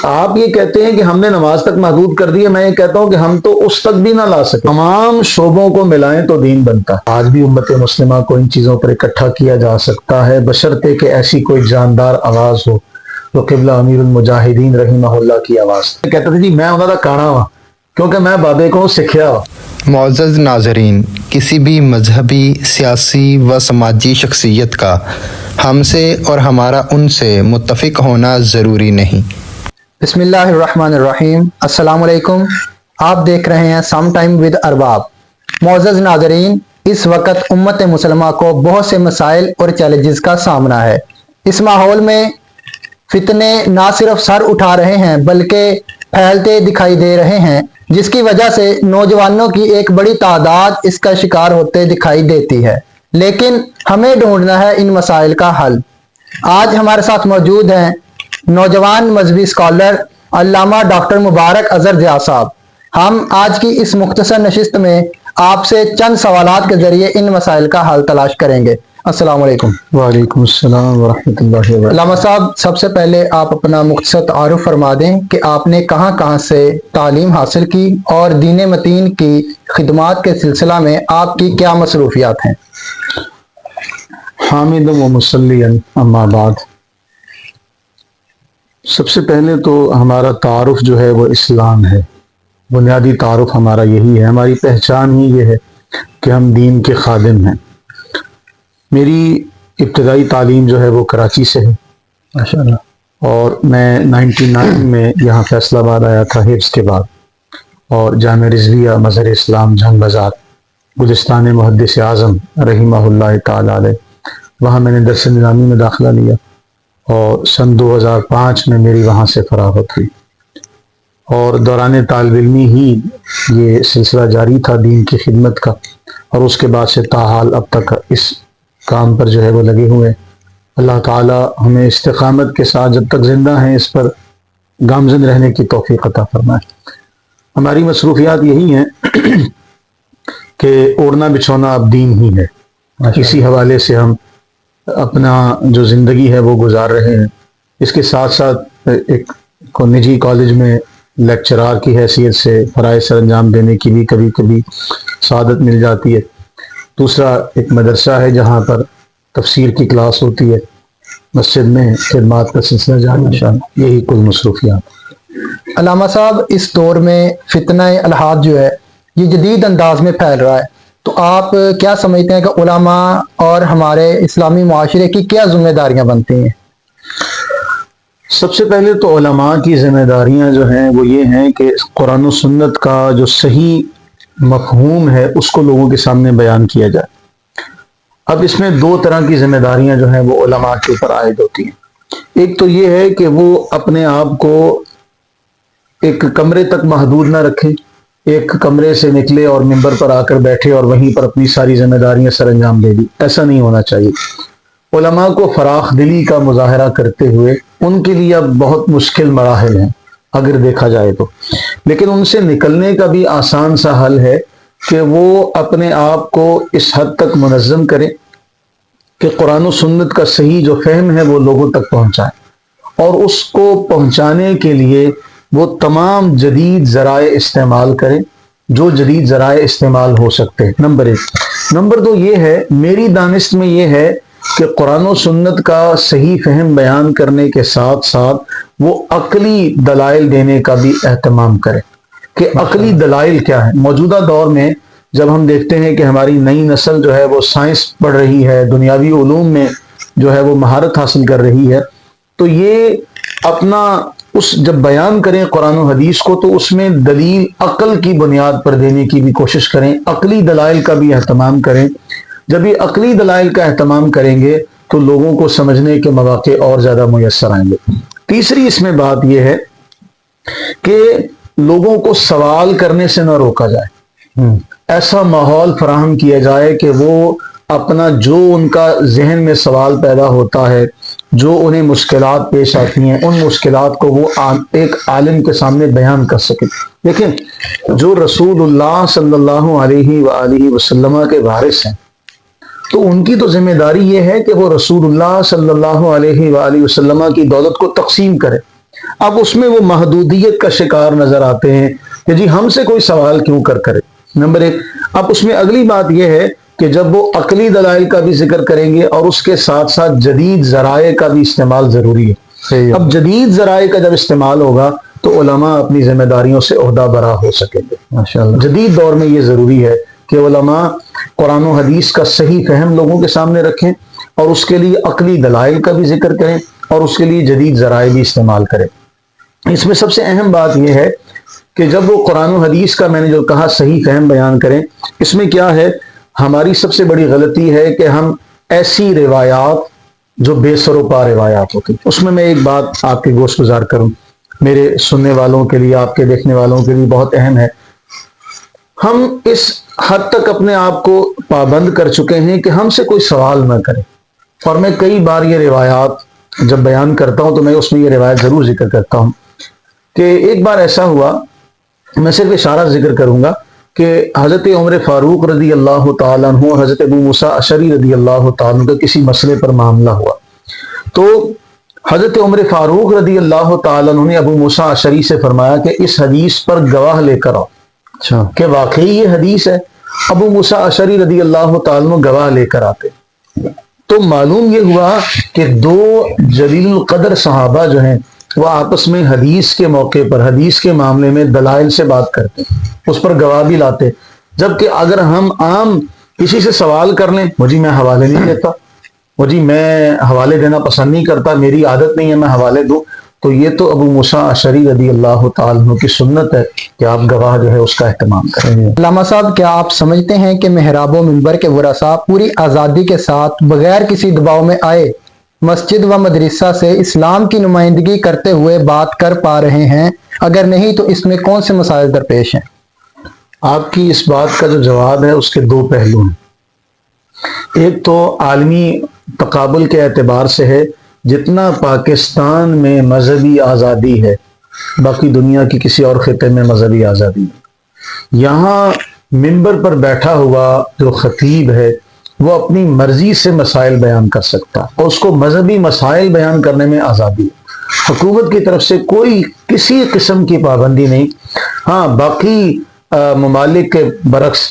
آپ یہ کہتے ہیں کہ ہم نے نماز تک محدود کر دی ہے، میں یہ کہتا ہوں کہ ہم تو اس تک بھی نہ لا سکے، تمام شعبوں کو ملائیں تو دین بنتا ہے۔ آج بھی امت مسلمہ کو ان چیزوں پر اکٹھا کیا جا سکتا ہے، بشرطے کہ ایسی کوئی جاندار آواز ہو جو قبلہ امیر المجاہدین رحمہ اللہ کی آواز کہتے تھے جی میں انہوں دا کانا ہوا کیونکہ میں بابے کو سکھیا ہوا۔ معزز ناظرین، کسی بھی مذہبی، سیاسی و سماجی شخصیت کا ہم سے اور ہمارا ان سے متفق ہونا ضروری نہیں۔ بسم اللہ الرحمن الرحیم۔ السلام علیکم، آپ دیکھ رہے ہیں سم ٹائم ود ارباب۔ معزز ناظرین، اس وقت امت مسلمہ کو بہت سے مسائل اور چیلنجز کا سامنا ہے۔ اس ماحول میں فتنے نہ صرف سر اٹھا رہے ہیں بلکہ پھیلتے دکھائی دے رہے ہیں، جس کی وجہ سے نوجوانوں کی ایک بڑی تعداد اس کا شکار ہوتے دکھائی دیتی ہے، لیکن ہمیں ڈھونڈنا ہے ان مسائل کا حل۔ آج ہمارے ساتھ موجود ہیں نوجوان مذہبی اسکالر علامہ ڈاکٹر مبارک اظہر ضیاء صاحب۔ ہم آج کی اس مختصر نشست میں آپ سے چند سوالات کے ذریعے ان مسائل کا حل تلاش کریں گے۔ السلام علیکم۔ وعلیکم السلام ورحمۃ اللہ وبرکاتہ۔ علامہ صاحب، سب سے پہلے آپ اپنا مختصر تعارف فرما دیں کہ آپ نے کہاں کہاں سے تعلیم حاصل کی اور دین متین کی خدمات کے سلسلہ میں آپ کی کیا مصروفیات ہیں؟ حامد و مصلی اما بعد، سب سے پہلے تو ہمارا تعارف جو ہے وہ اسلام ہے، بنیادی تعارف ہمارا یہی ہے، ہماری پہچان ہی یہ ہے کہ ہم دین کے خادم ہیں۔ میری ابتدائی تعلیم جو ہے وہ کراچی سے ہے ماشاءاللہ، اور میں 99 میں یہاں فیصل آباد آیا تھا حفظ کے بعد، اور جامعہ رضویہ مظہر اسلام جھنگ بازار گلستان محدث اعظم رحمہ اللہ تعالی علیہ، وہاں میں نے درس نظامی میں داخلہ لیا، اور سن 2005 میں میری وہاں سے فراغت ہوئی، اور دوران طالب علمی ہی یہ سلسلہ جاری تھا دین کی خدمت کا، اور اس کے بعد سے تاحال اب تک اس کام پر جو ہے وہ لگے ہوئے۔ اللہ تعالی ہمیں استقامت کے ساتھ جب تک زندہ ہیں اس پر گامزن رہنے کی توفیق عطا فرمائے۔ ہماری مصروفیات یہی ہیں کہ اوڑھنا بچھونا اب دین ہی ہے، اسی حوالے سے ہم اپنا جو زندگی ہے وہ گزار رہے ہیں۔ اس کے ساتھ ساتھ ایک نجی کالج میں لیکچرار کی حیثیت سے فرائض سر انجام دینے کی بھی کبھی کبھی سعادت مل جاتی ہے۔ دوسرا ایک مدرسہ ہے جہاں پر تفسیر کی کلاس ہوتی ہے، مسجد میں خدمات کا سلسلہ جاری ہے۔ یہی کل مصروفیات۔ علامہ صاحب، اس دور میں فتنہ الحاد جو ہے یہ جدید انداز میں پھیل رہا ہے، تو آپ کیا سمجھتے ہیں کہ علماء اور ہمارے اسلامی معاشرے کی کیا ذمہ داریاں بنتی ہیں؟ سب سے پہلے تو علماء کی ذمہ داریاں جو ہیں وہ یہ ہیں کہ قرآن و سنت کا جو صحیح مفہوم ہے اس کو لوگوں کے سامنے بیان کیا جائے۔ اب اس میں دو طرح کی ذمہ داریاں جو ہیں وہ علماء کے اوپر عائد ہوتی ہیں۔ ایک تو یہ ہے کہ وہ اپنے آپ کو ایک کمرے تک محدود نہ رکھیں، ایک کمرے سے نکلے اور ممبر پر آ کر بیٹھے اور وہیں پر اپنی ساری ذمہ داریاں سر انجام دے دی، ایسا نہیں ہونا چاہیے۔ علماء کو فراخ دلی کا مظاہرہ کرتے ہوئے ان کے لیے اب بہت مشکل مراحل ہیں اگر دیکھا جائے تو، لیکن ان سے نکلنے کا بھی آسان سا حل ہے کہ وہ اپنے آپ کو اس حد تک منظم کریں کہ قرآن و سنت کا صحیح جو فہم ہے وہ لوگوں تک پہنچائیں، اور اس کو پہنچانے کے لیے وہ تمام جدید ذرائع استعمال کریں جو جدید ذرائع استعمال ہو سکتے ہیں۔ نمبر 1۔ نمبر 2 یہ ہے، میری دانست میں یہ ہے کہ قرآن و سنت کا صحیح فہم بیان کرنے کے ساتھ ساتھ وہ عقلی دلائل دینے کا بھی اہتمام کرے کہ عقلی دلائل کیا ہے۔ موجودہ دور میں جب ہم دیکھتے ہیں کہ ہماری نئی نسل جو ہے وہ سائنس پڑھ رہی ہے، دنیاوی علوم میں جو ہے وہ مہارت حاصل کر رہی ہے، تو یہ اپنا جب بیان کریں قرآن و حدیث کو تو اس میں دلیل عقل کی بنیاد پر دینے کی بھی کوشش کریں، عقلی دلائل کا بھی اہتمام کریں۔ جب یہ عقلی دلائل کا اہتمام کریں گے تو لوگوں کو سمجھنے کے مواقع اور زیادہ میسر آئیں گے۔ تیسری اس میں بات یہ ہے کہ لوگوں کو سوال کرنے سے نہ روکا جائے، ایسا ماحول فراہم کیا جائے کہ وہ اپنا جو ان کا ذہن میں سوال پیدا ہوتا ہے، جو انہیں مشکلات پیش آتی ہیں، ان مشکلات کو وہ ایک عالم کے سامنے بیان کر سکے۔ دیکھیں، جو رسول اللہ صلی اللہ علیہ وآلہ وسلم کے وارث ہیں تو ان کی تو ذمہ داری یہ ہے کہ وہ رسول اللہ صلی اللہ علیہ وآلہ وسلم کی دولت کو تقسیم کرے، اب اس میں وہ محدودیت کا شکار نظر آتے ہیں کہ جی ہم سے کوئی سوال کیوں کرے. نمبر ایک. اب اس میں اگلی بات یہ ہے کہ جب وہ عقلی دلائل کا بھی ذکر کریں گے اور اس کے ساتھ ساتھ جدید ذرائع کا بھی استعمال ضروری ہے. اب جدید ذرائع کا جب استعمال ہوگا تو علماء اپنی ذمہ داریوں سے عہدہ برا ہو سکیں گے. ماشاءاللہ جدید دور میں یہ ضروری ہے کہ علماء قرآن و حدیث کا صحیح فہم لوگوں کے سامنے رکھیں اور اس کے لیے عقلی دلائل کا بھی ذکر کریں اور اس کے لیے جدید ذرائع بھی استعمال کریں. اس میں سب سے اہم بات یہ ہے کہ جب وہ قرآن و حدیث کا میں نے جو کہا صحیح فہم بیان کریں، اس میں کیا ہے، ہماری سب سے بڑی غلطی ہے کہ ہم ایسی روایات جو بے سر و پا روایات ہوتی، اس میں ایک بات آپ کے گوش گزار کروں، میرے سننے والوں کے لیے، آپ کے دیکھنے والوں کے لیے بہت اہم ہے. ہم اس حد تک اپنے آپ کو پابند کر چکے ہیں کہ ہم سے کوئی سوال نہ کرے. اور میں کئی بار یہ روایات جب بیان کرتا ہوں تو میں اس میں یہ روایت ضرور ذکر کرتا ہوں کہ ایک بار ایسا ہوا، میں صرف اشارہ ذکر کروں گا کہ حضرت عمر فاروق رضی اللہ تعالیٰ عنہ اور حضرت ابو موسیٰ اشعری رضی اللہ تعالیٰ عنہ کا کسی مسئلے پر معاملہ ہوا. تو حضرت عمر فاروق رضی اللہ تعالیٰ عنہ نے ابو موسیٰ اشعری سے فرمایا کہ اس حدیث پر گواہ لے کر آؤ کہ واقعی یہ حدیث ہے. ابو موسیٰ اشعری رضی اللہ تعالیٰ عنہ گواہ لے کر آتے تو معلوم یہ ہوا کہ دو جلیل القدر صحابہ جو ہیں وہ آپس میں حدیث کے موقع پر، حدیث کے معاملے میں دلائل سے بات کرتے، اس پر گواہ بھی لاتے. جبکہ اگر ہم عام کسی سے سوال کر لیں، وہ جی میں حوالے نہیں دیتا، وہ جی میں حوالے دینا پسند نہیں کرتا، میری عادت نہیں ہے میں حوالے دوں، تو یہ تو ابو موسیٰ اشعری رضی اللہ تعالیٰ عنہ کی سنت ہے کہ آپ گواہ جو ہے اس کا اہتمام کریں. علامہ صاحب، کیا آپ سمجھتے ہیں کہ محراب و منبر کے ورثاء پوری آزادی کے ساتھ بغیر کسی دباؤ میں آئے مسجد و مدرسہ سے اسلام کی نمائندگی کرتے ہوئے بات کر پا رہے ہیں؟ اگر نہیں تو اس میں کون سے مسائل درپیش ہیں؟ آپ کی اس بات کا جو جواب ہے اس کے دو پہلو ہیں. ایک تو عالمی تقابل کے اعتبار سے ہے، جتنا پاکستان میں مذہبی آزادی ہے باقی دنیا کی کسی اور خطے میں مذہبی آزادی ہے. یہاں منبر پر بیٹھا ہوا جو خطیب ہے وہ اپنی مرضی سے مسائل بیان کر سکتا اور اس کو مذہبی مسائل بیان کرنے میں آزادی ہے. حکومت کی طرف سے کوئی کسی قسم کی پابندی نہیں. ہاں باقی ممالک کے برعکس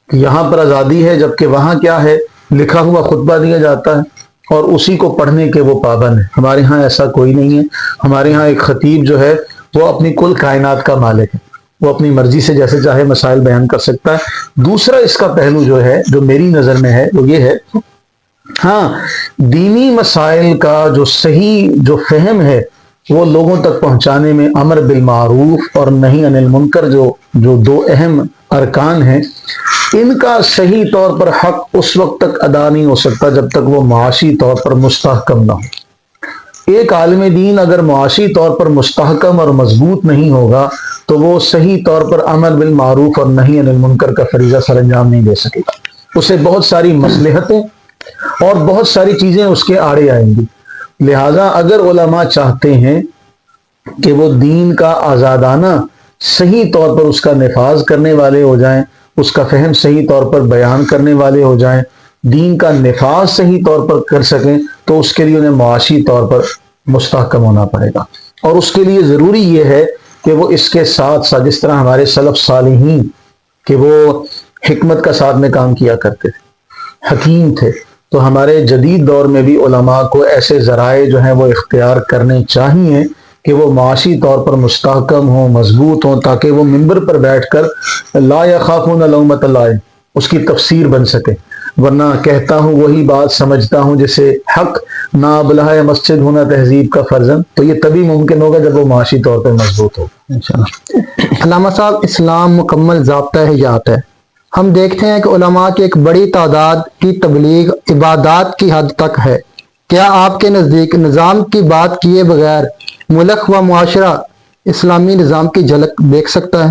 یہاں پر آزادی ہے، جبکہ وہاں کیا ہے، لکھا ہوا خطبہ دیا جاتا ہے اور اسی کو پڑھنے کے وہ پابند ہیں. ہمارے ہاں ایسا کوئی نہیں ہے. ہمارے ہاں ایک خطیب جو ہے وہ اپنی کل کائنات کا مالک ہے، وہ اپنی مرضی سے جیسے چاہے مسائل بیان کر سکتا ہے. دوسرا اس کا پہلو جو ہے جو میری نظر میں ہے وہ یہ ہے، ہاں دینی مسائل کا جو صحیح جو فہم ہے وہ لوگوں تک پہنچانے میں امر بالمعروف اور نہی عن المنکر جو دو اہم ارکان ہیں، ان کا صحیح طور پر حق اس وقت تک ادا نہیں ہو سکتا جب تک وہ معاشی طور پر مستحکم نہ ہو. ایک عالم دین اگر معاشی طور پر مستحکم اور مضبوط نہیں ہوگا تو وہ صحیح طور پر امر بالمعروف اور نہی عن المنکر کا فریضہ سر انجام نہیں دے سکے گا. اسے بہت ساری مصلحتیں اور بہت ساری چیزیں اس کے آڑے آئیں گی. لہذا اگر علماء چاہتے ہیں کہ وہ دین کا آزادانہ صحیح طور پر اس کا نفاذ کرنے والے ہو جائیں، اس کا فہم صحیح طور پر بیان کرنے والے ہو جائیں، دین کا نفاذ صحیح طور پر کر سکیں، تو اس کے لیے انہیں معاشی طور پر مستحکم ہونا پڑے گا. اور اس کے لیے ضروری یہ ہے کہ وہ اس کے ساتھ ساتھ، جس طرح ہمارے سلف صالحین کہ وہ حکمت کا ساتھ میں کام کیا کرتے تھے، حکیم تھے، تو ہمارے جدید دور میں بھی علماء کو ایسے ذرائع جو ہیں وہ اختیار کرنے چاہیے کہ وہ معاشی طور پر مستحکم ہوں، مضبوط ہوں، تاکہ وہ منبر پر بیٹھ کر لا یخافون لومۃ لائم اس کی تفسیر بن سکے. ورنہ کہتا ہوں وہی بات سمجھتا ہوں جسے حق، نہ ابلہ مسجد ہونا تہذیب کا فرزند، تو یہ تبھی ممکن ہوگا جب وہ معاشی طور پر مضبوط ہو. علامہ صاحب، اسلام مکمل ضابطہ حیات ہے. ہم دیکھتے ہیں کہ علماء کی ایک بڑی تعداد کی تبلیغ عبادات کی حد تک ہے. کیا آپ کے نزدیک نظام کی بات کیے بغیر ملک و معاشرہ اسلامی نظام کی جھلک دیکھ سکتا ہے؟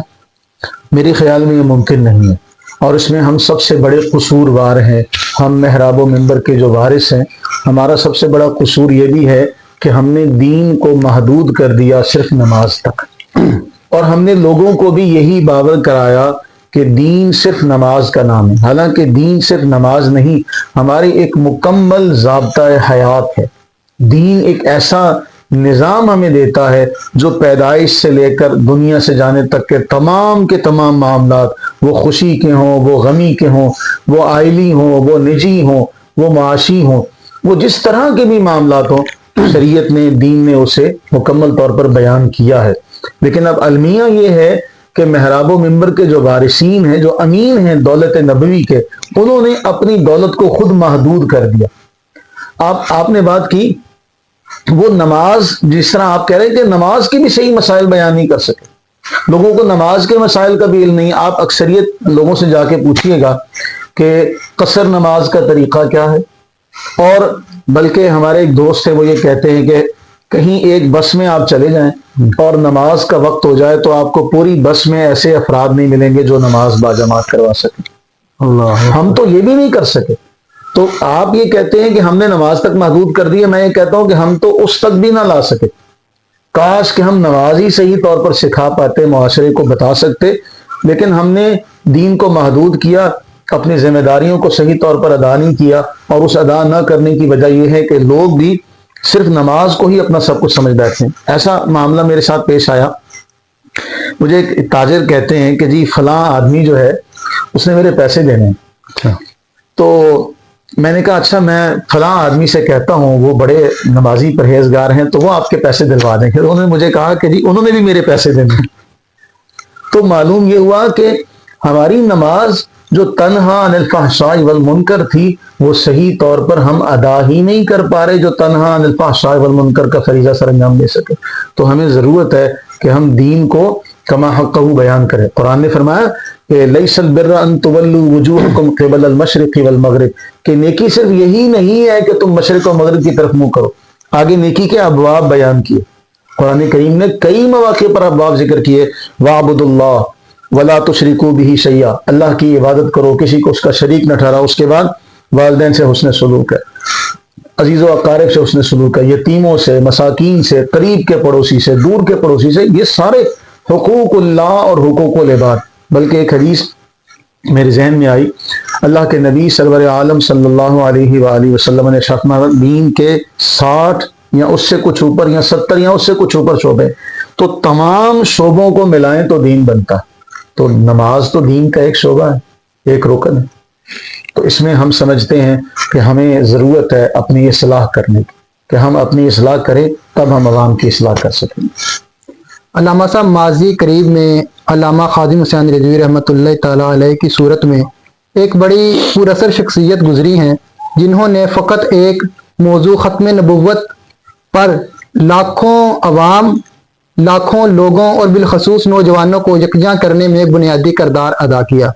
میرے خیال میں یہ ممکن نہیں ہے، اور اس میں ہم سب سے بڑے قصوروار ہیں. ہم محراب و منبر کے جو وارث ہیں، ہمارا سب سے بڑا قصور یہ بھی ہے کہ ہم نے دین کو محدود کر دیا صرف نماز تک، اور ہم نے لوگوں کو بھی یہی باور کرایا کہ دین صرف نماز کا نام ہے. حالانکہ دین صرف نماز نہیں، ہماری ایک مکمل ضابطہ حیات ہے. دین ایک ایسا نظام ہمیں دیتا ہے جو پیدائش سے لے کر دنیا سے جانے تک کے تمام معاملات، وہ خوشی کے ہوں، وہ غمی کے ہوں، وہ عائلی ہوں، وہ نجی ہوں، وہ معاشی ہوں، وہ جس طرح کے بھی معاملات ہوں، شریعت نے، دین نے اسے مکمل طور پر بیان کیا ہے۔ لیکن اب المیہ یہ ہے کہ محراب و منبر کے جو وارثین ہیں، جو امین ہیں دولت نبوی کے، انہوں نے اپنی دولت کو خود محدود کر دیا۔ آپ نے بات کی وہ نماز، جس طرح آپ کہہ رہے ہیں کہ نماز کے بھی صحیح مسائل بیان نہیں کر سکے، لوگوں کو نماز کے مسائل کا بھی علم نہیں۔ آپ اکثریت لوگوں سے جا کے پوچھیے گا کہ قصر نماز کا طریقہ کیا ہے، اور بلکہ ہمارے ایک دوست ہیں وہ یہ کہتے ہیں کہ کہیں ایک بس میں آپ چلے جائیں اور نماز کا وقت ہو جائے تو آپ کو پوری بس میں ایسے افراد نہیں ملیں گے جو نماز باجماعت کروا سکیں۔ ہم تو یہ بھی نہیں کر سکے، تو آپ یہ کہتے ہیں کہ ہم نے نماز تک محدود کر دی ہے، میں یہ کہتا ہوں کہ ہم تو اس تک بھی نہ لا سکے۔ کاش کہ ہم نماز ہی صحیح طور پر سکھا پاتے، معاشرے کو بتا سکتے، لیکن ہم نے دین کو محدود کیا، اپنی ذمہ داریوں کو صحیح طور پر ادا نہیں کیا، اور اس ادا نہ کرنے کی وجہ یہ ہے کہ لوگ بھی صرف نماز کو ہی اپنا سب کچھ سمجھ بیٹھتے ہیں۔ ایسا معاملہ میرے ساتھ پیش آیا، مجھے ایک تاجر کہتے ہیں کہ جی فلاں آدمی جو ہے اس نے میرے پیسے دینے ہیں، تو میں نے کہا اچھا میں فلاں آدمی سے کہتا ہوں، وہ بڑے نمازی پرہیزگار ہیں، تو وہ آپ کے پیسے دلوا دیں گے۔ انہوں نے مجھے کہا کہ جی انہوں نے بھی میرے پیسے دینے ہیں۔ تو معلوم یہ ہوا کہ ہماری نماز جو تنہا عن الفحشاء والمنکر تھی، وہ صحیح طور پر ہم ادا ہی نہیں کر پا رہے جو تنہا عن الفحشاء والمنکر کا فریضہ سر انجام دے سکے۔ تو ہمیں ضرورت ہے کہ ہم دین کو کما حقہ بیان کریں۔ قرآن نے فرمایا کہ لیس البر ان تولوا وجوہکم قبل المشرق والمغرب، کہ نیکی صرف یہی نہیں ہے کہ تم مشرق و مغرب کی طرف منہ کرو، آگے نیکی کے ابواب بیان کیے۔ قرآن کریم نے کئی مواقع پر ابواب ذکر کیے، وَاعْبُدُوا اللَّهَ وَلَا تُشْرِكُوا بِهِ شَيْئًا، اللہ کی عبادت کرو، کسی کو اس کا شریک نہ ٹھہراؤ۔ اس کے بعد والدین سے حسن سلوک ہے، عزیز و اقارب سے حسن سلوک ہے، یتیموں سے، مساکین سے، قریب کے پڑوسی سے، دور کے پڑوسی سے، یہ سارے حقوق اللہ اور حقوق العباد۔ بلکہ ایک حدیث میرے ذہن میں آئی، اللہ کے نبی سرور عالم صلی اللہ علیہ وآلہ وسلم نے فرمایا دین کے 60 یا اس سے کچھ اوپر یا 70 یا اس سے کچھ اوپر شعبے، تو تمام شعبوں کو ملائیں تو دین بنتا ہے۔ تو نماز تو دین کا ایک شعبہ ہے، ایک رکن ہے۔ تو اس میں ہم سمجھتے ہیں کہ ہمیں ضرورت ہے اپنی اصلاح کرنے کی، کہ ہم اپنی اصلاح کریں تب ہم عوام کی اصلاح کر سکیں۔ علامہ صاحب ماضی قریب میں علامہ خادم حسین رضوی رحمۃ اللہ تعالیٰ علیہ کی صورت میں ایک بڑی پراثر شخصیت گزری ہیں، جنہوں نے فقط ایک موضوع ختم نبوت پر لاکھوں عوام، لاکھوں لوگوں اور بالخصوص نوجوانوں کو یکجا کرنے میں ایک بنیادی کردار ادا کیا۔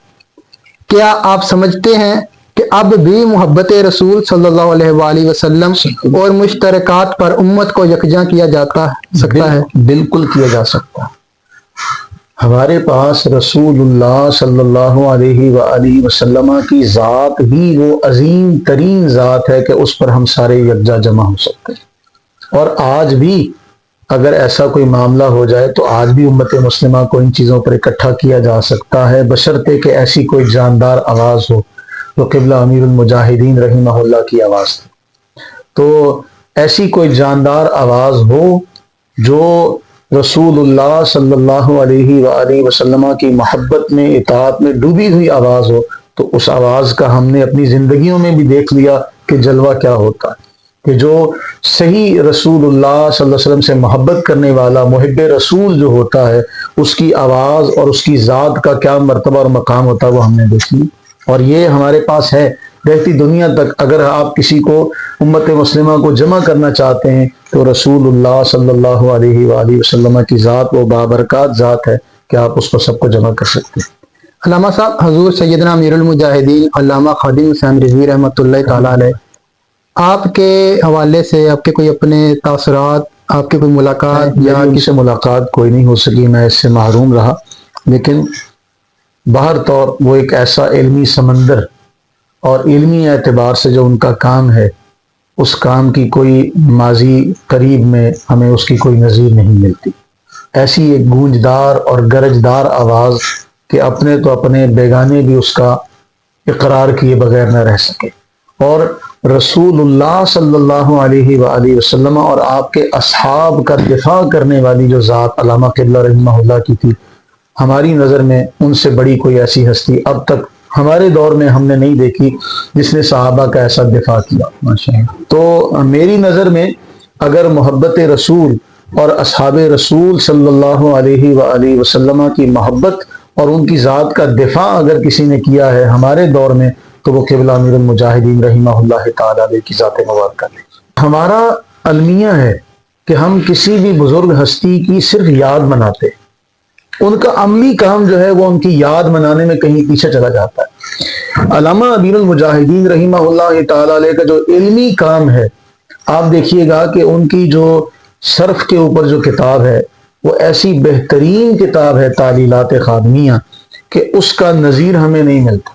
کیا آپ سمجھتے ہیں کہ اب بھی محبت رسول صلی اللہ علیہ وآلہ وسلم اور مشترکات پر امت کو یکجا کیا جاتا سکتا ہے؟ بالکل کیا جا سکتا ہے۔ ہمارے پاس رسول اللہ صلی اللہ علیہ وآلہ وسلم کی ذات ہی وہ عظیم ترین ذات ہے کہ اس پر ہم سارے یکجا جمع ہو سکتے ہیں۔ اور آج بھی اگر ایسا کوئی معاملہ ہو جائے تو آج بھی امت مسلمہ کو ان چیزوں پر اکٹھا کیا جا سکتا ہے، بشرطے کہ ایسی کوئی جاندار آواز ہو جو قبلہ امیر المجاہدین رحمہ اللہ کی آواز تھی۔ تو ایسی کوئی جاندار آواز ہو جو رسول اللہ صلی اللہ علیہ وآلہ وسلم کی محبت میں، اطاعت میں ڈوبی ہوئی آواز ہو، تو اس آواز کا ہم نے اپنی زندگیوں میں بھی دیکھ لیا کہ جلوہ کیا ہوتا ہے، کہ جو صحیح رسول اللہ صلی اللہ علیہ وسلم سے محبت کرنے والا محب رسول جو ہوتا ہے، اس کی آواز اور اس کی ذات کا کیا مرتبہ اور مقام ہوتا ہے وہ ہم نے دیکھ لی۔ اور یہ ہمارے پاس ہے رہتی دنیا تک۔ اگر آپ کسی کو امت مسلمہ کو جمع کرنا چاہتے ہیں تو رسول اللہ صلی اللہ علیہ وآلہ وسلم کی ذات وہ بابرکات ذات ہے کہ آپ اس کو سب کو جمع کر سکتے ہیں۔ علامہ صاحب حضور سیدنا امیر المجاہدین علامہ خادم حسین رضوی رحمۃ اللہ تعالیٰ علیہ، آپ کے حوالے سے آپ کے کوئی اپنے تاثرات، آپ کی کوئی ملاقات یا ان سے ملاقات کوئی نہیں ہو سکی، میں اس سے محروم رہا، لیکن باہر طور وہ ایک ایسا علمی سمندر اور علمی اعتبار سے جو ان کا کام ہے، اس کام کی کوئی ماضی قریب میں ہمیں اس کی کوئی نظیر نہیں ملتی۔ ایسی ایک گونجدار اور گرجدار آواز کہ اپنے تو اپنے بیگانے بھی اس کا اقرار کیے بغیر نہ رہ سکے۔ اور رسول اللہ صلی اللہ علیہ وآلہ وسلم اور آپ کے اصحاب کا دفاع کرنے والی جو ذات علامہ قبلہ رحمہ اللہ کی تھی، ہماری نظر میں ان سے بڑی کوئی ایسی ہستی اب تک ہمارے دور میں ہم نے نہیں دیکھی جس نے صحابہ کا ایسا دفاع کیا ماشاءاللہ۔ تو میری نظر میں اگر محبت رسول اور اصحاب رسول صلی اللہ علیہ وآلہ وسلم کی محبت اور ان کی ذات کا دفاع اگر کسی نے کیا ہے ہمارے دور میں تو وہ قبلہ امیر المجاہدین رحمہ اللہ تعالی علیہ کی ذات مبارکہ ہے۔ ہمارا المیہ ہے کہ ہم کسی بھی بزرگ ہستی کی صرف یاد مناتے، ان کا عملی کام جو ہے وہ ان کی یاد منانے میں کہیں پیچھے چلا جاتا ہے۔ علامہ امیر المجاہدین رحمہ اللہ تعالی علیہ کا جو علمی کام ہے، آپ دیکھیے گا کہ ان کی جو صرف کے اوپر جو کتاب ہے وہ ایسی بہترین کتاب ہے تعلیلات خادمیہ کہ اس کا نظیر ہمیں نہیں ملتا۔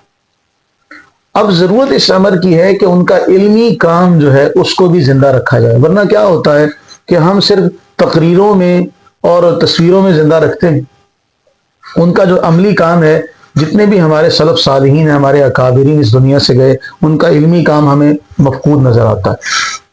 اب ضرورت اس امر کی ہے کہ ان کا علمی کام جو ہے اس کو بھی زندہ رکھا جائے، ورنہ کیا ہوتا ہے کہ ہم صرف تقریروں میں اور تصویروں میں زندہ رکھتے ہیں۔ ان کا جو عملی کام ہے، جتنے بھی ہمارے سلف صالحین ہیں، ہمارے اکابرین اس دنیا سے گئے، ان کا علمی کام ہمیں مفقود نظر آتا ہے۔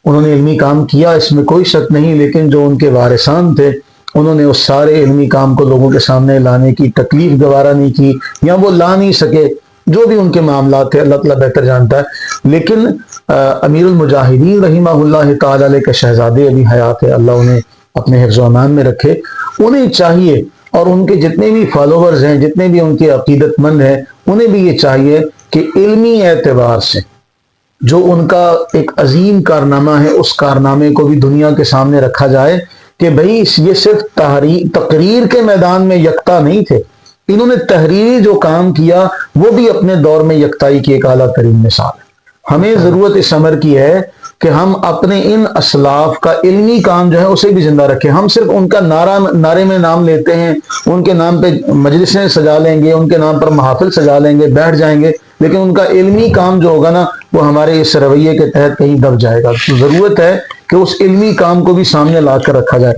انہوں نے علمی کام کیا، اس میں کوئی شک نہیں، لیکن جو ان کے وارثان تھے انہوں نے اس سارے علمی کام کو لوگوں کے سامنے لانے کی تکلیف گوارا نہیں کی، یا وہ لا نہیں سکے، جو بھی ان کے معاملات تھے اللہ تعالیٰ بہتر جانتا ہے۔ لیکن امیر المجاہدین رحمہ اللہ تعالی علیہ کے شہزادے ابھی حیات ہے، اللہ انہیں اپنے حفظ و امان میں رکھے، انہیں چاہیے اور ان کے جتنے بھی فالوورز ہیں، جتنے بھی ان کے عقیدت مند ہیں، انہیں بھی یہ چاہیے کہ علمی اعتبار سے جو ان کا ایک عظیم کارنامہ ہے اس کارنامے کو بھی دنیا کے سامنے رکھا جائے کہ بھئی یہ صرف تقریر کے میدان میں یکتا نہیں تھے، انہوں نے تحریری جو کام کیا وہ بھی اپنے دور میں یکتائی کی ایک اعلیٰ ترین مثال ہے۔ ہمیں ضرورت اس امر کی ہے کہ ہم اپنے ان اسلاف کا علمی کام جو ہے اسے بھی زندہ رکھیں۔ ہم صرف ان کا نعرے میں نام لیتے ہیں، ان کے نام پہ مجلسیں سجا لیں گے، ان کے نام پر محافل سجا لیں گے، بیٹھ جائیں گے، لیکن ان کا علمی کام جو ہوگا نا وہ ہمارے اس رویے کے تحت کہیں دب جائے گا۔ تو ضرورت ہے کہ اس علمی کام کو بھی سامنے لا کر رکھا جائے۔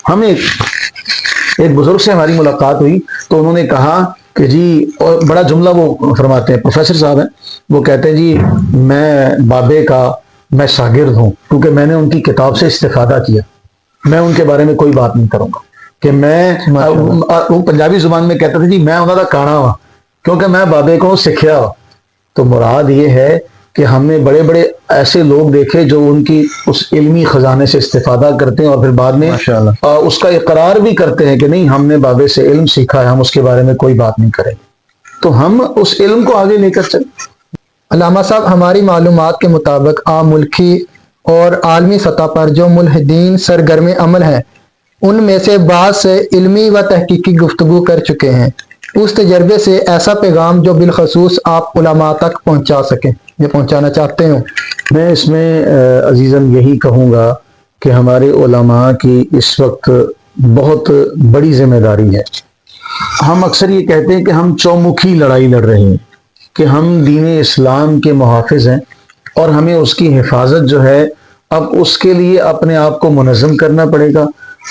ہمیں ایک بزرگ سے ہماری ملاقات ہوئی تو انہوں نے کہا کہ جی، اور بڑا جملہ وہ فرماتے ہیں، پروفیسر صاحب ہیں، وہ کہتے ہیں جی میں بابے کا میں شاگرد ہوں، کیونکہ میں نے ان کی کتاب سے استفادہ کیا، میں ان کے بارے میں کوئی بات نہیں کروں گا کہ میں، وہ پنجابی زبان میں کہتا تھا جی میں انہوں کا کانا ہوا کیونکہ میں بابے کو سکھیا ہوا۔ تو مراد یہ ہے کہ ہم نے بڑے بڑے ایسے لوگ دیکھے جو ان کی اس علمی خزانے سے استفادہ کرتے ہیں اور پھر بعد میں اس کا اقرار بھی کرتے ہیں کہ نہیں ہم نے بابے سے علم سیکھا ہے، ہم اس کے بارے میں کوئی بات نہیں کریں۔ تو ہم اس علم کو آگے لے کر چلیں۔ علامہ صاحب، ہماری معلومات کے مطابق عام ملکی اور عالمی سطح پر جو ملحدین سرگرم عمل ہیں ان میں سے بعض سے علمی و تحقیقی گفتگو کر چکے ہیں، اس تجربے سے ایسا پیغام جو بالخصوص آپ علماء تک پہنچا سکیں، یہ پہنچانا چاہتے ہوں۔ میں اس میں عزیزم یہی کہوں گا کہ ہمارے علماء کی اس وقت بہت بڑی ذمہ داری ہے۔ ہم اکثر یہ کہتے ہیں کہ ہم چومکھی لڑائی لڑ رہے ہیں کہ ہم دین اسلام کے محافظ ہیں اور ہمیں اس کی حفاظت جو ہے اب اس کے لیے اپنے آپ کو منظم کرنا پڑے گا۔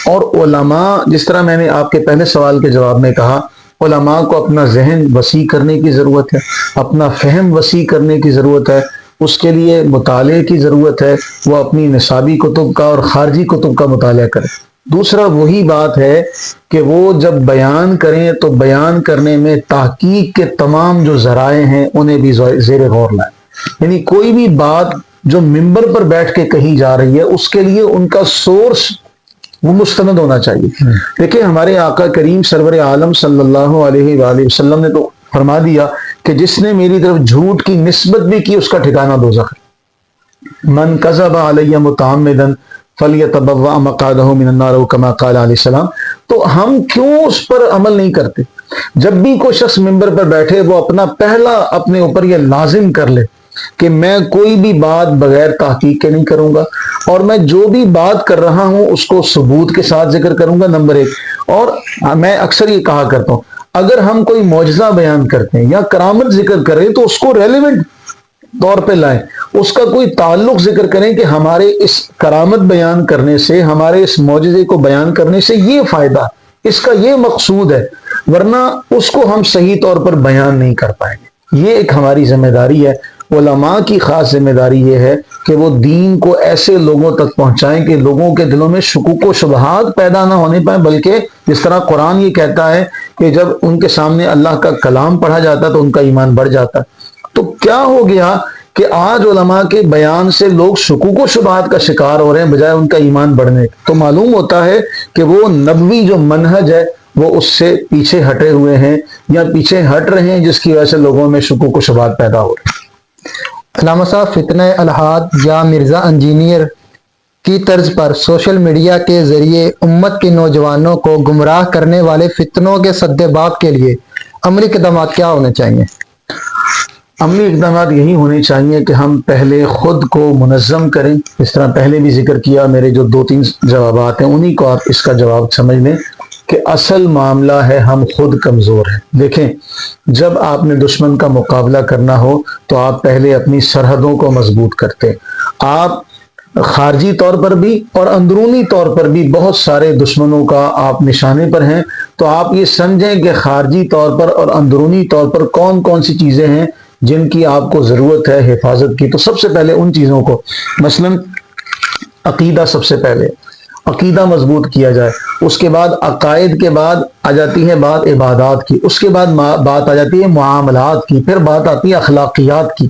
اور علماء، جس طرح میں نے آپ کے پہلے سوال کے جواب میں کہا، علماء کو اپنا ذہن وسیع کرنے کی ضرورت ہے، اپنا فہم وسیع کرنے کی ضرورت ہے، اس کے لیے مطالعے کی ضرورت ہے، وہ اپنی نصابی کتب کا اور خارجی کتب کا مطالعہ کرے۔ دوسرا وہی بات ہے کہ وہ جب بیان کریں تو بیان کرنے میں تحقیق کے تمام جو ذرائع ہیں انہیں بھی زیر غور لائیں، یعنی کوئی بھی بات جو ممبر پر بیٹھ کے کہی جا رہی ہے اس کے لیے ان کا سورس وہ مستند ہونا چاہیے۔ دیکھیں ہمارے آقا کریم سرور عالم صلی اللہ علیہ وآلہ وسلم نے تو فرما دیا کہ جس نے میری طرف جھوٹ کی نسبت بھی کی اس کا ٹھکانہ دوزخ ہے۔ من کذب علی متعمدا فلیتبوأ مقعدہ من النار کما قال علیہ السلام۔ تو ہم کیوں اس پر عمل نہیں کرتے؟ جب بھی کوئی شخص ممبر پر بیٹھے وہ اپنا پہلا اپنے اوپر یہ لازم کر لے کہ میں کوئی بھی بات بغیر تحقیق کے نہیں کروں گا، اور میں جو بھی بات کر رہا ہوں اس کو ثبوت کے ساتھ ذکر کروں گا، نمبر ایک۔ اور میں اکثر یہ کہا کرتا ہوں اگر ہم کوئی معجزہ بیان کرتے ہیں یا کرامت ذکر کریں تو اس کو ریلیونٹ طور پہ لائیں، اس کا کوئی تعلق ذکر کریں کہ ہمارے اس کرامت بیان کرنے سے، ہمارے اس معجزے کو بیان کرنے سے یہ فائدہ، اس کا یہ مقصود ہے، ورنہ اس کو ہم صحیح طور پر بیان نہیں کر پائیں گے۔ یہ ایک ہماری ذمہ داری ہے۔ علماء کی خاص ذمہ داری یہ ہے کہ وہ دین کو ایسے لوگوں تک پہنچائیں کہ لوگوں کے دلوں میں شکوک و شبہات پیدا نہ ہونے پائیں، بلکہ جس طرح قرآن یہ کہتا ہے کہ جب ان کے سامنے اللہ کا کلام پڑھا جاتا تو ان کا ایمان بڑھ جاتا۔ تو کیا ہو گیا کہ آج علماء کے بیان سے لوگ شکوک و شبہات کا شکار ہو رہے ہیں بجائے ان کا ایمان بڑھنے۔ تو معلوم ہوتا ہے کہ وہ نبوی جو منہج ہے وہ اس سے پیچھے ہٹے ہوئے ہیں یا پیچھے ہٹ رہے ہیں، جس کی وجہ سے لوگوں میں شکوک و شبہات پیدا ہو رہے ہیں۔ علامہ صاحب، فتنہ الحاد یا مرزا انجینئر کی طرز پر سوشل میڈیا کے ذریعے امت کے نوجوانوں کو گمراہ کرنے والے فتنوں کے سد باب کے لیے عملی اقدامات کیا ہونے چاہیے؟ عملی اقدامات یہی ہونے چاہیے کہ ہم پہلے خود کو منظم کریں، اس طرح پہلے بھی ذکر کیا، میرے جو 2-3 جوابات ہیں انہی کو آپ اس کا جواب سمجھ لیں کہ اصل معاملہ ہے ہم خود کمزور ہیں۔ دیکھیں، جب آپ نے دشمن کا مقابلہ کرنا ہو تو آپ پہلے اپنی سرحدوں کو مضبوط کرتے، آپ خارجی طور پر بھی اور اندرونی طور پر بھی بہت سارے دشمنوں کا آپ نشانے پر ہیں، تو آپ یہ سمجھیں کہ خارجی طور پر اور اندرونی طور پر کون کون سی چیزیں ہیں جن کی آپ کو ضرورت ہے حفاظت کی۔ تو سب سے پہلے ان چیزوں کو، مثلا عقیدہ، سب سے پہلے عقیدہ مضبوط کیا جائے، اس کے بعد عقائد کے بعد آ جاتی ہے بات عبادات کی، اس کے بعد بات آ جاتی ہے معاملات کی، پھر بات آتی ہے اخلاقیات کی۔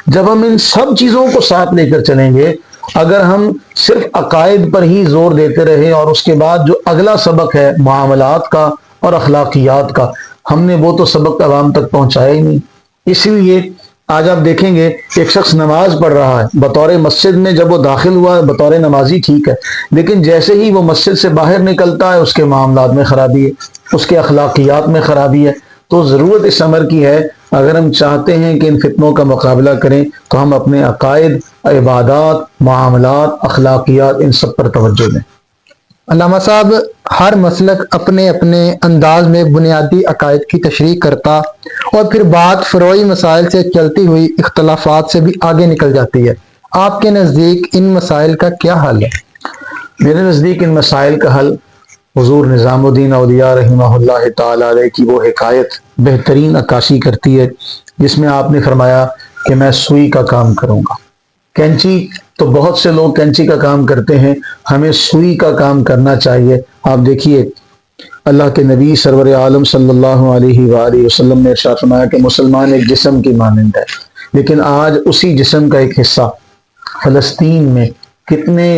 جب ہم ان سب چیزوں کو ساتھ لے کر چلیں گے، اگر ہم صرف عقائد پر ہی زور دیتے رہے اور اس کے بعد جو اگلا سبق ہے معاملات کا اور اخلاقیات کا، ہم نے وہ تو سبق عوام تک پہنچایا ہی نہیں۔ اس لیے آج آپ دیکھیں گے ایک شخص نماز پڑھ رہا ہے بطور مسجد میں، جب وہ داخل ہوا بطور نمازی ٹھیک ہے، لیکن جیسے ہی وہ مسجد سے باہر نکلتا ہے اس کے معاملات میں خرابی ہے، اس کے اخلاقیات میں خرابی ہے۔ تو ضرورت اس امر کی ہے، اگر ہم چاہتے ہیں کہ ان فتنوں کا مقابلہ کریں تو ہم اپنے عقائد، عبادات، معاملات، اخلاقیات، ان سب پر توجہ دیں۔ علامہ صاحب، ہر مسلک اپنے اپنے انداز میں بنیادی عقائد کی تشریح کرتا اور پھر بات فروعی مسائل سے چلتی ہوئی اختلافات سے بھی آگے نکل جاتی ہے۔ آپ کے نزدیک ان مسائل کا کیا حل ہے؟ میرے نزدیک ان مسائل کا حل حضور نظام الدین اولیاء رحمہ اللہ تعالی علیہ کی وہ حکایت بہترین عکاسی کرتی ہے جس میں آپ نے فرمایا کہ میں سوئی کا کام کروں گا۔ کینچی تو بہت سے لوگ کینچی کا کام کرتے ہیں، ہمیں سوئی کا کام کرنا چاہیے۔ آپ دیکھیے اللہ کے نبی سرور عالم صلی اللہ علیہ وآلہ وسلم نے ارشاد فرمایا کہ مسلمان ایک جسم کی مانند ہے، لیکن آج اسی جسم کا ایک حصہ فلسطین میں کتنے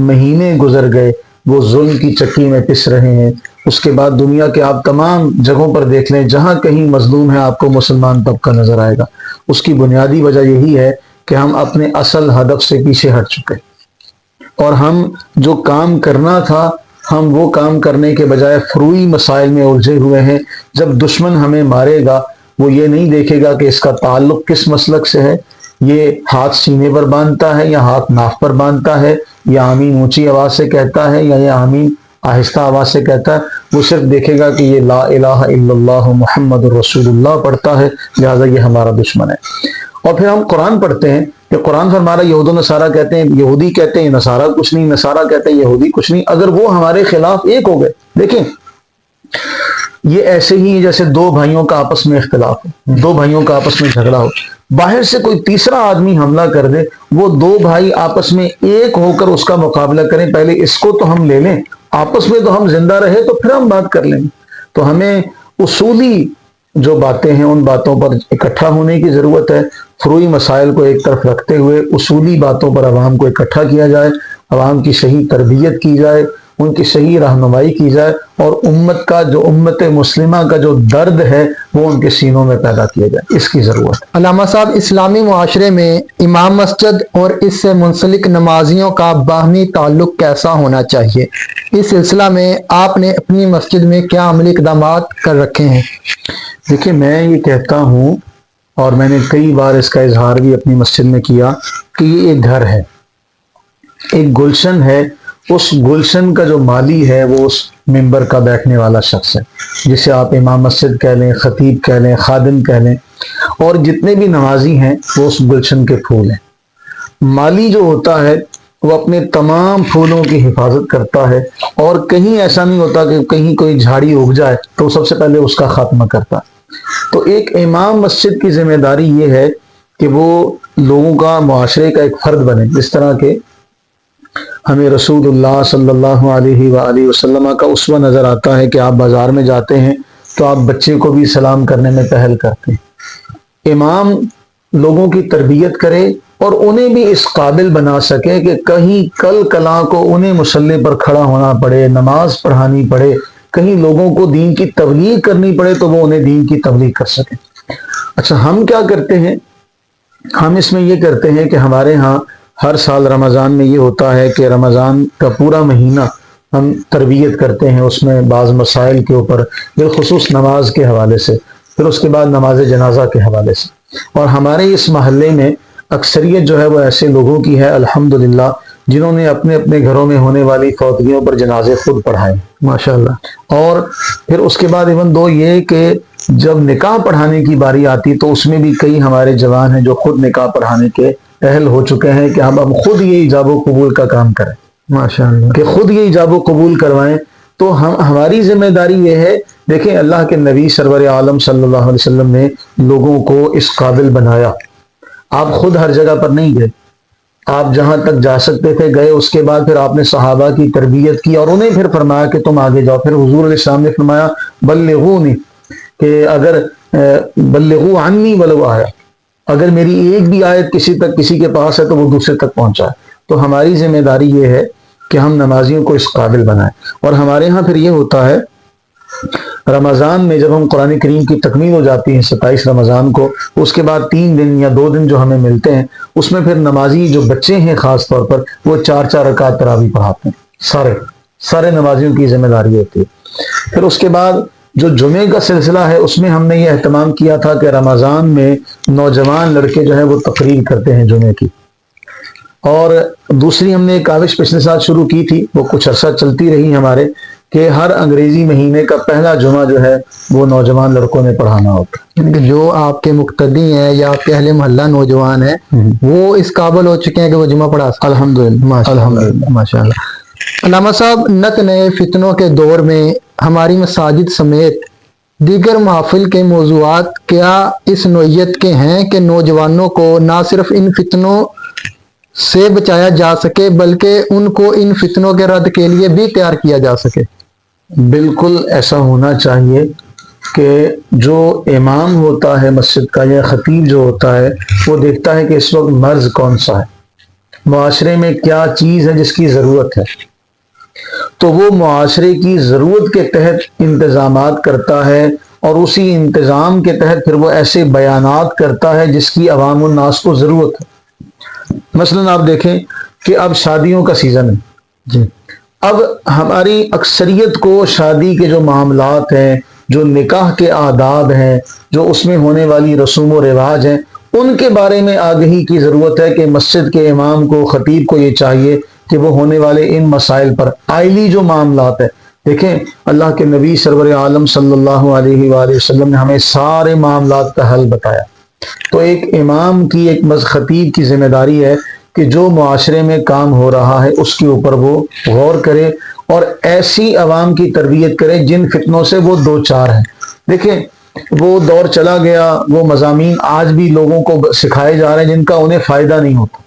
مہینے گزر گئے، وہ ظلم کی چکی میں پس رہے ہیں۔ اس کے بعد دنیا کے آپ تمام جگہوں پر دیکھ لیں، جہاں کہیں مظلوم ہے آپ کو مسلمان طبقہ نظر آئے گا۔ اس کی بنیادی وجہ یہی ہے کہ ہم اپنے اصل ہدف سے پیچھے ہٹ چکے، اور ہم جو کام کرنا تھا ہم وہ کام کرنے کے بجائے فروعی مسائل میں الجھے ہوئے ہیں۔ جب دشمن ہمیں مارے گا وہ یہ نہیں دیکھے گا کہ اس کا تعلق کس مسلک سے ہے، یہ ہاتھ سینے پر باندھتا ہے یا ہاتھ ناف پر باندھتا ہے، یا آمین اونچی آواز سے کہتا ہے یا یہ آمین آہستہ آواز سے کہتا ہے۔ وہ صرف دیکھے گا کہ یہ لا الہ الا اللہ محمد الرسول اللہ پڑھتا ہے، لہٰذا یہ ہمارا دشمن ہے۔ اور پھر ہم قرآن پڑھتے ہیں کہ قرآن پر ہمارا یہود و نصارہ کہتے ہیں، یہودی کہتے ہیں نصارہ کچھ نہیں، نصارہ کہتے ہیں یہودی کچھ نہیں، اگر وہ ہمارے خلاف ایک ہو گئے۔ دیکھیں یہ ایسے ہی جیسے دو بھائیوں کا آپس میں اختلاف ہو، دو بھائیوں کا آپس میں جھگڑا ہو، باہر سے کوئی تیسرا آدمی حملہ کر دے، وہ دو بھائی آپس میں ایک ہو کر اس کا مقابلہ کریں، پہلے اس کو تو ہم لے لیں، آپس میں تو ہم زندہ رہے تو پھر ہم بات کر لیں گے۔ تو ہمیں اصولی جو باتیں ہیں ان باتوں پر اکٹھا ہونے کی ضرورت ہے۔ فروعی مسائل کو ایک طرف رکھتے ہوئے اصولی باتوں پر عوام کو اکٹھا کیا جائے، عوام کی صحیح تربیت کی جائے، ان کی صحیح رہنمائی کی جائے، اور امت کا جو امت مسلمہ کا جو درد ہے وہ ان کے سینوں میں پیدا کیا جائے، اس کی ضرورت ہے۔ علامہ صاحب، اسلامی معاشرے میں امام مسجد اور اس سے منسلک نمازیوں کا باہمی تعلق کیسا ہونا چاہیے؟ اس سلسلہ میں آپ نے اپنی مسجد میں کیا عملی اقدامات کر رکھے ہیں؟ دیکھیں میں یہ کہتا ہوں، اور میں نے کئی بار اس کا اظہار بھی اپنی مسجد میں کیا، کہ یہ ایک گھر ہے، ایک گلشن ہے، اس گلشن کا جو مالی ہے وہ اس ممبر کا بیٹھنے والا شخص ہے، جسے آپ امام مسجد کہہ لیں، خطیب کہہ لیں، خادم کہہ لیں، اور جتنے بھی نمازی ہیں وہ اس گلشن کے پھول ہیں۔ مالی جو ہوتا ہے وہ اپنے تمام پھولوں کی حفاظت کرتا ہے، اور کہیں ایسا نہیں ہوتا کہ کہیں کوئی جھاڑی اگ جائے تو سب سے پہلے اس کا خاتمہ کرتا ہے۔ تو ایک امام مسجد کی ذمہ داری یہ ہے کہ وہ لوگوں کا معاشرے کا ایک فرد بنے. جس طرح کہ ہمیں رسول اللہ صلی اللہ علیہ وآلہ وسلم کا اسوہ نظر آتا ہے کہ آپ بازار میں جاتے ہیں تو آپ بچے کو بھی سلام کرنے میں پہل کرتے ہیں. امام لوگوں کی تربیت کرے اور انہیں بھی اس قابل بنا سکے کہ کہیں کل کلا کو انہیں مصلی پر کھڑا ہونا پڑے، نماز پڑھانی پڑے، کہیں لوگوں کو دین کی تبلیغ کرنی پڑے تو وہ انہیں دین کی تبلیغ کر سکیں. اچھا، ہم کیا کرتے ہیں؟ ہم اس میں یہ کرتے ہیں کہ ہمارے ہاں ہر سال رمضان میں یہ ہوتا ہے کہ رمضان کا پورا مہینہ ہم تربیت کرتے ہیں، اس میں بعض مسائل کے اوپر، بالخصوص نماز کے حوالے سے، پھر اس کے بعد نماز جنازہ کے حوالے سے. اور ہمارے اس محلے میں اکثریت جو ہے وہ ایسے لوگوں کی ہے الحمدللہ جنہوں نے اپنے اپنے گھروں میں ہونے والی فوتگیوں پر جنازے خود پڑھائے ماشاءاللہ. اور پھر اس کے بعد ایون دو یہ کہ جب نکاح پڑھانے کی باری آتی تو اس میں بھی کئی ہمارے جوان ہیں جو خود نکاح پڑھانے کے اہل ہو چکے ہیں کہ ہم خود یہ ایجاب و قبول کا کام کریں ماشاءاللہ، کہ خود یہ ایجاب و قبول کروائیں. تو ہماری ذمہ داری یہ ہے. دیکھیں، اللہ کے نبی سرور عالم صلی اللہ علیہ وسلم نے لوگوں کو اس قابل بنایا. آپ خود ہر جگہ پر نہیں گئے، آپ جہاں تک جا سکتے تھے گئے. اس کے بعد پھر آپ نے صحابہ کی تربیت کی اور انہیں پھر فرمایا کہ تم آگے جاؤ. پھر حضور علیہ السلام نے فرمایا بلغونی، کہ اگر بلغو عنی ولو آیا، اگر میری ایک بھی آیت کسی کے پاس ہے تو وہ دوسرے تک پہنچائے. تو ہماری ذمہ داری یہ ہے کہ ہم نمازیوں کو اس قابل بنائیں. اور ہمارے ہاں پھر یہ ہوتا ہے رمضان میں جب ہم قرآن کریم کی تکمیل ہو جاتی ہے 27 رمضان کو، اس کے بعد 3 دن یا 2 دن جو ہمیں ملتے ہیں اس میں پھر نمازی جو بچے ہیں خاص طور پر وہ 4 رکعت تراویح پڑھاتے ہیں. سارے نمازیوں کی ذمہ داری ہوتی ہے. پھر اس کے بعد جو جمعے کا سلسلہ ہے اس میں ہم نے یہ اہتمام کیا تھا کہ رمضان میں نوجوان لڑکے جو ہیں وہ تقریر کرتے ہیں جمعے کی. اور دوسری ہم نے ایک کاوش پچھلے سال شروع کی تھی، وہ کچھ عرصہ چلتی رہی ہمارے، کہ ہر انگریزی مہینے کا پہلا جمعہ جو ہے وہ نوجوان لڑکوں نے پڑھانا ہوتا ہے. یعنی کہ جو آپ کے مقتدی ہیں یا آپ کے اہل محلہ نوجوان ہیں وہ اس قابل ہو چکے ہیں کہ وہ جمعہ پڑھا سکتے ہیں. الحمدللہ ماشاءاللہ. علامہ صاحب، نت نئے فتنوں کے دور میں ہماری مساجد سمیت دیگر محافل کے موضوعات کیا اس نوعیت کے ہیں کہ نوجوانوں کو نہ صرف ان فتنوں سے بچایا جا سکے بلکہ ان کو ان فتنوں کے رد کے لیے بھی تیار کیا جا سکے؟ بالکل ایسا ہونا چاہیے کہ جو امام ہوتا ہے مسجد کا یا خطیب جو ہوتا ہے وہ دیکھتا ہے کہ اس وقت مرض کون سا ہے، معاشرے میں کیا چیز ہے جس کی ضرورت ہے، تو وہ معاشرے کی ضرورت کے تحت انتظامات کرتا ہے اور اسی انتظام کے تحت پھر وہ ایسے بیانات کرتا ہے جس کی عوام الناس کو ضرورت ہے. مثلا آپ دیکھیں کہ اب شادیوں کا سیزن ہے جی. اب ہماری اکثریت کو شادی کے جو معاملات ہیں، جو نکاح کے آداب ہیں، جو اس میں ہونے والی رسوم و رواج ہیں، ان کے بارے میں آگہی کی ضرورت ہے کہ مسجد کے امام کو، خطیب کو یہ چاہیے کہ وہ ہونے والے ان مسائل پر آئلی جو معاملات ہیں. دیکھیں، اللہ کے نبی سرور عالم صلی اللہ علیہ وآلہ وسلم نے ہمیں سارے معاملات کا حل بتایا. تو ایک امام کی، ایک خطیب کی ذمہ داری ہے کہ جو معاشرے میں کام ہو رہا ہے اس کے اوپر وہ غور کرے اور ایسی عوام کی تربیت کرے جن فتنوں سے وہ دو چار ہیں. دیکھیں، وہ دور چلا گیا، وہ مضامین آج بھی لوگوں کو سکھائے جا رہے ہیں جن کا انہیں فائدہ نہیں ہوتا.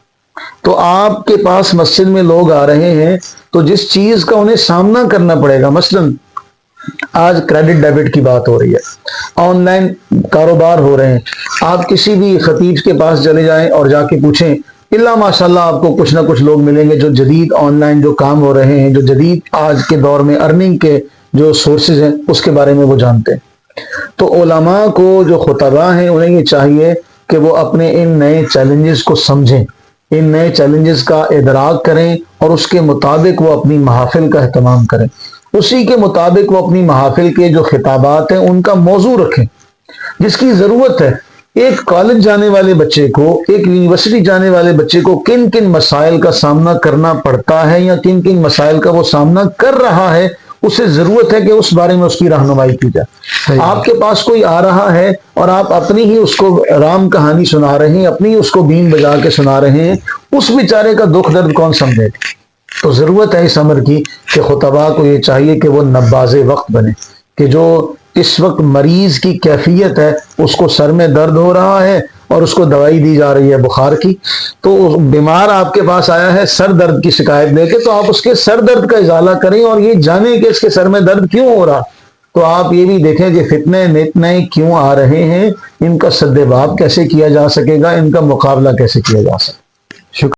تو آپ کے پاس مسجد میں لوگ آ رہے ہیں تو جس چیز کا انہیں سامنا کرنا پڑے گا، مثلا آج کریڈٹ ڈیبٹ کی بات ہو رہی ہے، آن لائن کاروبار ہو رہے ہیں. آپ کسی بھی خطیب کے پاس چلے جائیں اور جا کے پوچھیں، اللہ ماشاءاللہ آپ کو کچھ نہ کچھ لوگ ملیں گے جو جدید آن لائن جو کام ہو رہے ہیں، جو جدید آج کے دور میں ارننگ کے جو سورسز ہیں اس کے بارے میں وہ جانتے ہیں. تو علماء کو، جو خطباء ہیں، انہیں یہ چاہیے کہ وہ اپنے ان نئے چیلنجز کو سمجھیں، ان نئے چیلنجز کا ادراک کریں اور اس کے مطابق وہ اپنی محافل کا اہتمام کریں. اسی کے مطابق وہ اپنی محافل کے جو خطابات ہیں ان کا موضوع رکھیں جس کی ضرورت ہے. ایک کالج جانے والے بچے کو، ایک یونیورسٹی جانے والے بچے کو کن کن مسائل کا سامنا کرنا پڑتا ہے یا کن کن مسائل کا وہ سامنا کر رہا ہے، اسے ضرورت ہے کہ اس بارے میں اس کی رہنمائی کی جائے. آپ کے پاس کوئی آ رہا ہے اور آپ اپنی ہی اس کو رام کہانی سنا رہے ہیں، اپنی اس کو بین بجا کے سنا رہے ہیں، اس بیچارے کا دکھ درد کون سمجھے گا؟ تو ضرورت ہے اس امر کی کہ خطباء کو یہ چاہیے کہ وہ نباز وقت بنے، کہ جو اس وقت مریض کی کیفیت ہے، اس کو سر میں درد ہو رہا ہے اور اس کو دوائی دی جا رہی ہے بخار کی، تو بیمار آپ کے پاس آیا ہے سر درد کی شکایت لے کے، تو آپ اس کے سر درد کا ازالہ کریں اور یہ جانیں کہ اس کے سر میں درد کیوں ہو رہا، تو آپ یہ بھی دیکھیں کہ فتنے نتنے کیوں آ رہے ہیں، ان کا سد باب کیسے کیا جا سکے گا، ان کا مقابلہ کیسے کیا جا سکے گا۔